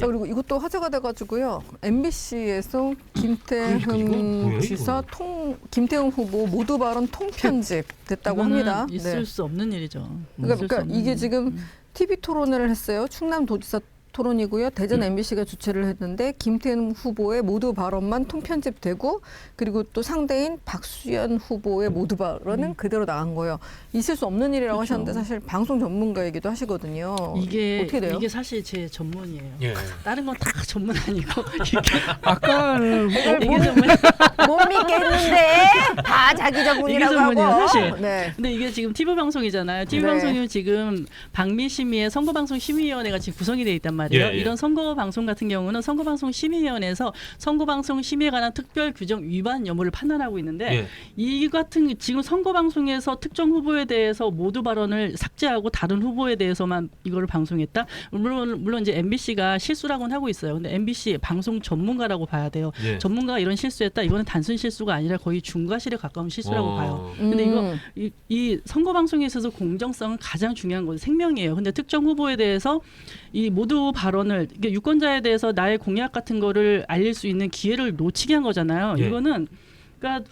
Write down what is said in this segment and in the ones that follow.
자, 그리고 이것도 화제가 돼가지고요. MBC에서 김태흠 지사 김태흠 후보 모두 발언 통편집 됐다고 합니다. 있을 수 없는 일이죠. 그러니까 이게 지금 TV 토론회를 했어요. 충남도지사 토론이고요. 대전 MBC가 주최를 했는데 김태흠 후보의 모두 발언만 통편집되고 그리고 또 상대인 박수현 후보의 모두 발언은 그대로 나간 거예요. 있을 수 없는 일이라고 하셨는데 사실 방송 전문가이기도 하시거든요. 어떻게 돼요? 이게 사실 제 전문이에요. 예. 다른 건 다 전문 아니고 아까는 이게 전문. 못 믿겠는데 다 자기 전문이라고 이게 전문이에요, 하고. 사실. 네. 근데 이게 지금 TV 방송이잖아요. TV 네. 방송이면 지금 방미심의회 선거방송심의위원회가 지금 구성이 돼 있단 말이에요. 예, 예. 이런 선거방송 같은 경우는 선거방송심의위원회에서 선거방송 심의에 관한 특별 규정 위반 여부를 판단하고 있는데 예. 이 같은 지금 선거방송에서 특정 후보에 대해서 모두 발언을 삭제하고 다른 후보에 대해서만 이거를 방송했다. 물론 이제 MBC가 실수라고는 하고 있어요. 근데 MBC 방송 전문가라고 봐야 돼요. 예. 전문가가 이런 실수했다. 이거는 단순 실수가 아니라 거의 중과실에 가까운 실수라고 봐요. 근데 이거 이 선거 방송에 있어서 공정성은 가장 중요한 거죠. 생명이에요. 근데 특정 후보에 대해서 이 모두 발언을 이게 유권자에 대해서 나의 공약 같은 거를 알릴 수 있는 기회를 놓치게 한 거잖아요. 예. 이거는 그러니까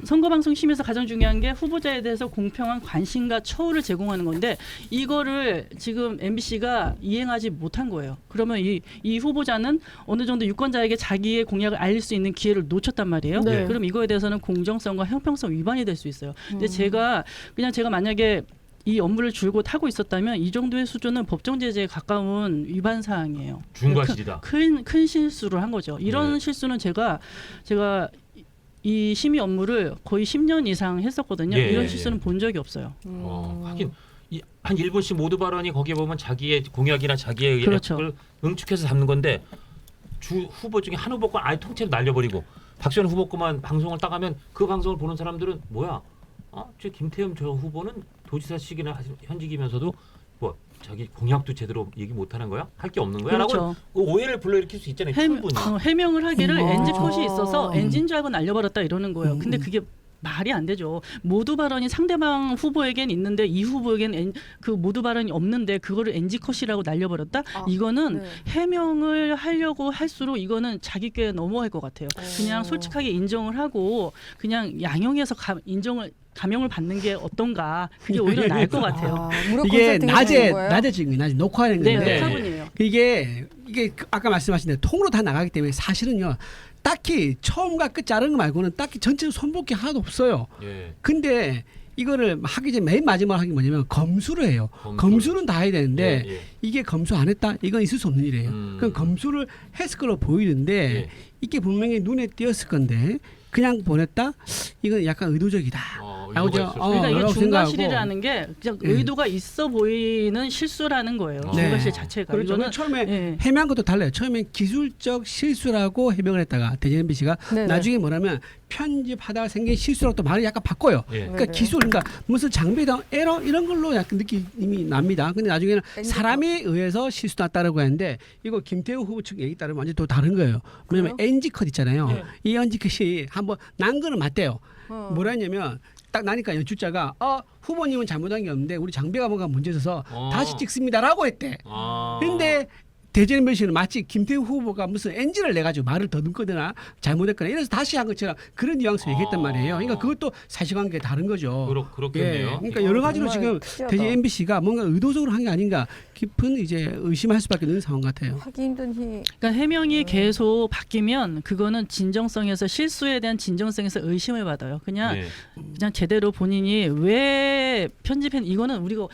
선거 방송 심에서 가장 중요한 게 후보자에 대해서 공평한 관심과 처우를 제공하는 건데 이거를 지금 MBC가 이행하지 못한 거예요. 그러면 이 후보자는 어느 정도 유권자에게 자기의 공약을 알릴 수 있는 기회를 놓쳤단 말이에요. 네. 그럼 이거에 대해서는 공정성과 형평성 위반이 될 수 있어요. 근데 제가 만약에 이 업무를 줄곧 하고 있었다면 이 정도의 수준은 법정 제재에 가까운 위반 사항이에요. 중과실이다. 큰 실수를 한 거죠. 이런 네. 실수는 제가 이 심의 업무를 거의 10년 이상 했었거든요. 예, 이런 예, 실수는 본 적이 없어요. 하긴 한 1분씩 모두 발언이 거기에 보면 자기의 공약이나 자기의 의견을 그렇죠. 응축해서 담는 건데 주 후보 중에 한 후보 건 아예 통째로 날려버리고 박수현 후보 거만 방송을 따가면 그 방송을 보는 사람들은 뭐야? 저 김태흠 저 후보는 도지사직이나 현직이면서도 뭐 자기 공약도 제대로 얘기 못하는 거야? 할 게 없는 거야? 그렇죠. 라고 오해를 불러일으킬 수 있잖아요. 충분히. 해명을 하기를 NG 컷이 아. 있어서 NG인 줄 알고 날려버렸다 이러는 거예요. 근데 그게 말이 안 되죠. 모두 발언이 상대방 후보에겐 있는데 이 후보에겐 그 모두 발언이 없는데 그거를 NG 컷이라고 날려버렸다? 이거는 네. 해명을 하려고 할수록 이거는 자기 꾀에 넘어갈 것 같아요. 그냥 솔직하게 인정을 하고 그냥 양형해서 감형을 받는 게 어떤가 그게 오히려 나을 것 같아요. 무료 이게 컨설팅이 되는 거예요? 낮에 지금 낮에 녹화하는 네, 건데 녹화분이에요. 이게 아까 말씀하신 대로 통으로 다 나가기 때문에 사실은요 딱히 처음과 끝 자르는 거 말고는 딱히 전체로 손볼 게 하나도 없어요. 예. 근데 이거를 하기 전에 맨 마지막 하기 뭐냐면 검수를 해요. 검수는 다 해야 되는데 예, 예. 이게 검수 안 했다? 이건 있을 수 없는 일이에요. 그럼 검수를 했을 걸로 보이는데 예. 이게 분명히 눈에 띄었을 건데 그냥 보냈다? 이건 약간 의도적이다. 라고 의도가 있을 수 그러니까 이게 라고 중과실이라는 게 그냥 의도가 있어 보이는 실수라는 거예요. 네. 중과실 자체가. 그렇죠. 이거는 처음에 해명한 것도 달라요. 처음엔 기술적 실수라고 해명을 했다가 대전 MBC가 네네. 나중에 뭐냐면 편집하다가 생긴 실수라고 또 말을 약간 바꿔요. 예. 그러니까 네네. 기술, 그러니까 무슨 장비당 에러 이런 걸로 약간 느낌이 납니다. 근데 나중에는 사람에 의해서 실수 났다라고 했는데 이거 김태우 후보 측 얘기 따르면 완전 또 다른 거예요. 왜냐면 NG 컷 있잖아요. 네. 이 NG 컷이 한번 난 거는 맞대요. 뭐라 했냐면 딱 나니까 연출자가 후보님은 잘못한 게 없는데 우리 장비가 뭔가 문제 있어서 다시 찍습니다라고 했대. 근데 대전 MBC는 마치 김태우 후보가 무슨 NG를 내가지고 말을 더듬거나 잘못했거나 이래서 다시 한 것처럼 그런 뉘앙스 얘기했단 말이에요. 그러니까 그것도 사실관계 다른 거죠. 그렇겠네요. 그러니까 여러 가지로 지금 특이하다. 대전 MBC가 뭔가 의도적으로 한 게 아닌가 깊은 이제 의심할 수밖에 없는 상황 같아요. 하기 힘든 그러니까 해명이 계속 바뀌면 그거는 진정성에서 실수에 대한 진정성에서 의심을 받아요. 그냥 제대로 본인이 왜 편집했 이거는 우리가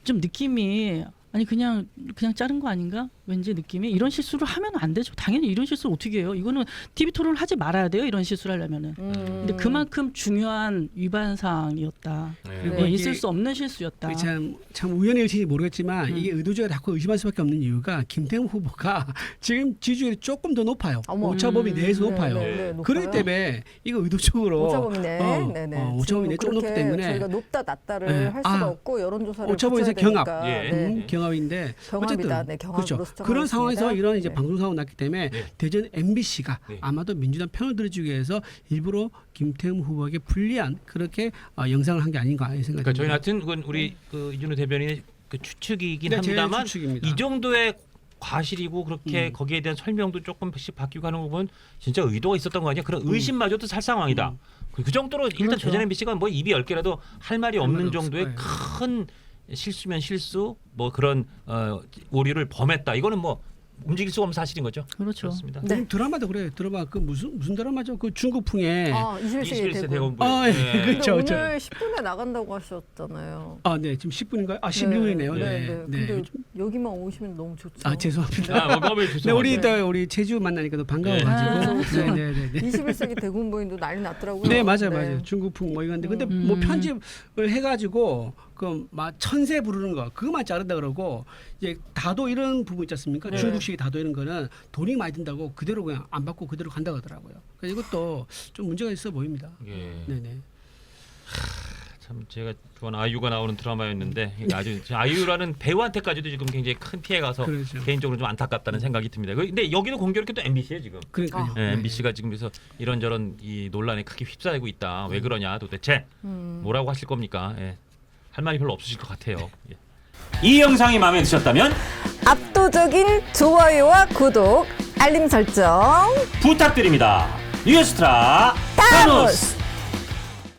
좀 느낌이 아니 그냥 자른 거 아닌가? 왠지 느낌이 이런 실수를 하면 안 되죠. 당연히 이런 실수를 어떻게 해요? 이거는 TV 토론을 하지 말아야 돼요. 이런 실수를 하려면은. 근데 그만큼 중요한 위반 사항이었다. 네. 있을 수 없는 실수였다. 참 우연의 일인지 모르겠지만 이게 의도적으로 자꾸 의심할 수밖에 없는 이유가 김태형 후보가 지금 지지율이 조금 더 높아요. 오차범위 내에서 높아요. 높아요. 그렇기 때문에 이거 의도적으로 오차범위 내. 오차범위 내 조금 높기 때문에 저희가 높다 낮다를 할 수가 없고 여론조사를 오차범위에서 거쳐야 경합. 되니까. 경합인데 경합이다. 네, 경합으로 그렇죠. 수정하겠습니다. 그런 상황에서 이런 이제 네. 방송 사고 났기 때문에 대전 MBC가 아마도 민주당 편을 들어주기 위해서 일부러 김태흠 후보에게 불리한 그렇게 영상을 한 게 아닌가 이 생각이 그러니까 듭니다. 저희 하여튼 우리 이준우 대변인의 그 추측이긴 네, 제 합니다만 추측입니다. 이 정도의 과실이고 그렇게 거기에 대한 설명도 조금씩 바뀌고 하는 거 보면 진짜 의도가 있었던 거 아니야? 그런 의심마저도 살 상황이다. 그 정도로 일단 그렇죠. 대전 MBC가 뭐 입이 10개라도 할 말이 없는 말이 정도의 없을 큰 실수면 실수 뭐 그런 오류를 범했다. 이거는 뭐 움직일 수 없는 사실인 거죠. 그렇죠. 그렇습니다. 네. 드라마도 그래요. 드라마 그 무슨 드라마죠? 그 중국풍에 21세기 21세 대구. 대검부. 아, 예. 네. 근데 그렇죠. 오늘 10분에 나간다고 하셨잖아요. 네, 지금 10분인가요? 16분이네요. 네. 근데 여기만 오시면 너무 좋죠. 죄송합니다. 아, 뭐, 네, 우리 제주 만나니까 또 반가워가지고. 네. 네. 21세기 대군보인도 난리 났더라고요. 네, 맞아요. 중국풍 뭐 이건데 근데 뭐 편집을 해가지고 그 막 천세 부르는 거 그거만 자른다 그러고 이제 다도 이런 부분 있지 않습니까? 네. 중국식의 다도 이런 거는 돈이 많이 든다고 그대로 그냥 안 받고 그대로 간다고 하더라고요. 그래서 이것도 좀 문제가 있어 보입니다. 예. 네네. 참 제가 좋아하는 아이유가 나오는 드라마였는데 이게 아주 아이유라는 배우한테까지도 지금 굉장히 큰 피해가 가서 그렇죠. 개인적으로 좀 안타깝다는 생각이 듭니다. 근데 여기도 공교롭게 또 MBC에 지금 그러니까요. 네, MBC가 지금 그래서 이런저런 이 논란에 크게 휩싸이고 있다. 왜 그러냐 도대체 뭐라고 하실 겁니까? 예. 할 말이 별로 없으실 것 같아요. 예. 이 영상이 마음에 드셨다면 압도적인 좋아요와 구독, 알림 설정 부탁드립니다. 뉴스트라 타노스!